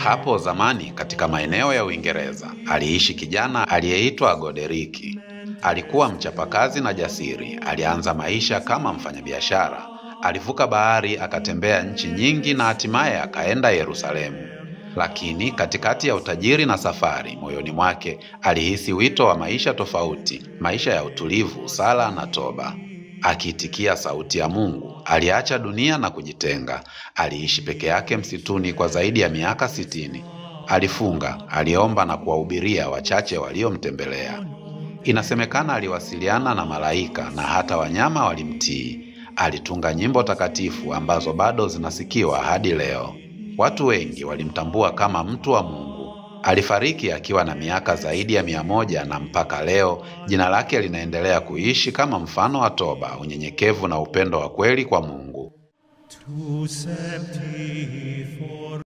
Hapo zamani katika maeneo ya Uingereza, aliishi kijana aliyeitwa Goderiki. Alikuwa mchapakazi na jasiri, alianza maisha kama mfanyabiashara. Alivuka bahari, akatembea nchi nyingi na hatimaye akaenda Yerusalemu. Lakini katikati ya utajiri na safari, moyoni mwake alihisi wito wa maisha tofauti, maisha ya utulivu, sala na toba. Akiitikia sauti ya Mungu, aliacha dunia na kujitenga. Aliishi peke yake msituni kwa zaidi ya miaka 60. Alifunga, aliomba na kuwahubiria wachache waliomtembelea. Inasemekana aliwasiliana na malaika na hata wanyama walimtii. Alitunga nyimbo takatifu ambazo bado zinasikiwa hadi leo. Watu wengi walimtambua kama mtu wa Mungu. Alifariki akiwa na miaka zaidi ya 100 na mpaka leo jina lake linaendelea kuishi kama mfano wa toba, unyenyekevu na upendo wa kweli kwa Mungu.